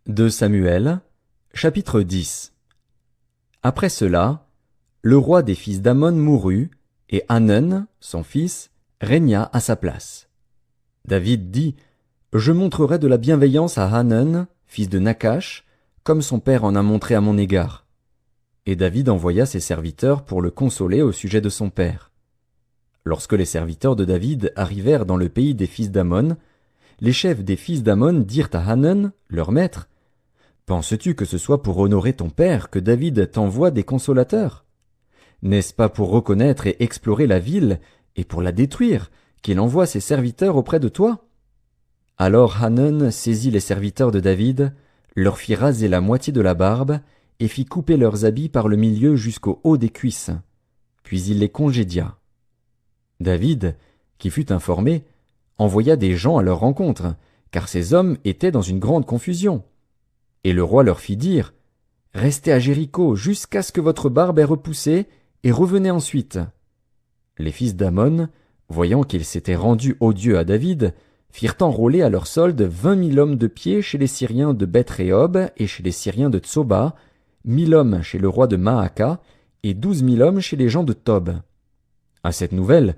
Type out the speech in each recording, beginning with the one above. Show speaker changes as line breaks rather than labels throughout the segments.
2 Samuel, chapitre 10. Après cela, le roi des fils d'Ammon mourut, et Hanun, son fils, régna à sa place. David dit, « Je montrerai de la bienveillance à Hanun, fils de Nacash, comme son père en a montré à mon égard. » Et David envoya ses serviteurs pour le consoler au sujet de son père. Lorsque les serviteurs de David arrivèrent dans le pays des fils d'Ammon, les chefs des fils d'Ammon dirent à Hanun, leur maître, « Penses-tu que ce soit pour honorer ton père que David t'envoie des consolateurs? N'est-ce pas pour reconnaître et explorer la ville et pour la détruire qu'il envoie ses serviteurs auprès de toi? » Alors Hanun saisit les serviteurs de David, leur fit raser la moitié de la barbe et fit couper leurs habits par le milieu jusqu'au haut des cuisses. Puis il les congédia. David, qui fut informé, envoya des gens à leur rencontre, car ces hommes étaient dans une grande confusion. Et le roi leur fit dire, « Restez à Jéricho jusqu'à ce que votre barbe ait repoussé, et revenez ensuite. » Les fils d'Ammon, voyant qu'ils s'étaient rendus odieux à David, firent enrôler à leur solde 20 000 hommes de pied chez les Syriens de Beth-Rehob et chez les Syriens de Tsoba, 1 000 hommes chez le roi de Maaka, et 12 000 hommes chez les gens de Tob. À cette nouvelle,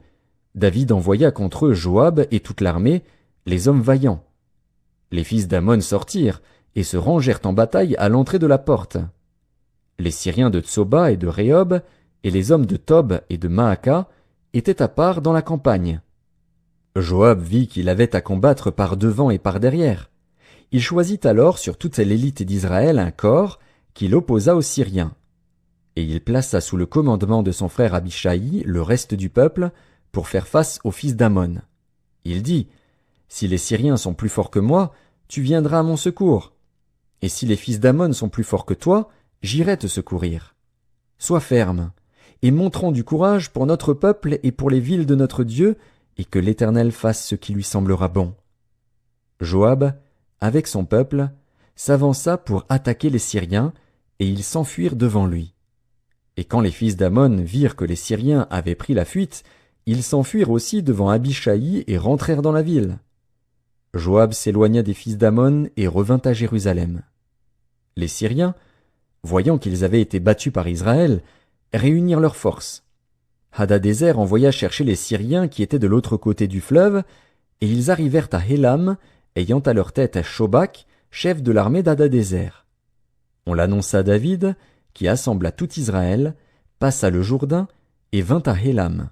David envoya contre eux Joab et toute l'armée, les hommes vaillants. Les fils d'Ammon sortirent, et se rangèrent en bataille à l'entrée de la porte. Les Syriens de Tsoba et de Rehob, et les hommes de Tob et de Maaka, étaient à part dans la campagne. Joab vit qu'il avait à combattre par devant et par derrière. Il choisit alors sur toute l'élite d'Israël un corps qu'il opposa aux Syriens. Et il plaça sous le commandement de son frère Abishai le reste du peuple pour faire face aux fils d'Ammon. Il dit, « Si les Syriens sont plus forts que moi, tu viendras à mon secours. Et si les fils d'Ammon sont plus forts que toi, j'irai te secourir. Sois ferme, et montrons du courage pour notre peuple et pour les villes de notre Dieu, et que l'Éternel fasse ce qui lui semblera bon. » Joab, avec son peuple, s'avança pour attaquer les Syriens, et ils s'enfuirent devant lui. Et quand les fils d'Ammon virent que les Syriens avaient pris la fuite, ils s'enfuirent aussi devant Abishai et rentrèrent dans la ville. Joab s'éloigna des fils d'Ammon et revint à Jérusalem. Les Syriens, voyant qu'ils avaient été battus par Israël, réunirent leurs forces. Hadadézer envoya chercher les Syriens qui étaient de l'autre côté du fleuve, et ils arrivèrent à Hélam, ayant à leur tête Shobak, chef de l'armée d'Hadadézer. On l'annonça à David, qui assembla tout Israël, passa le Jourdain et vint à Hélam.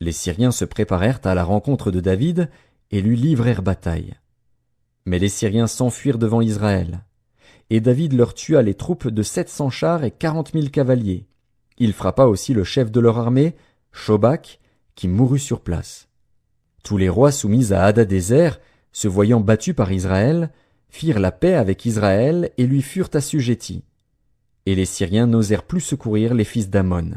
Les Syriens se préparèrent à la rencontre de David et lui livrèrent bataille. Mais les Syriens s'enfuirent devant Israël. Et David leur tua les troupes de 700 chars et 40 000 cavaliers. Il frappa aussi le chef de leur armée, Shobak, qui mourut sur place. Tous les rois soumis à Hadadézer, se voyant battus par Israël, firent la paix avec Israël et lui furent assujettis. Et les Syriens n'osèrent plus secourir les fils d'Ammon.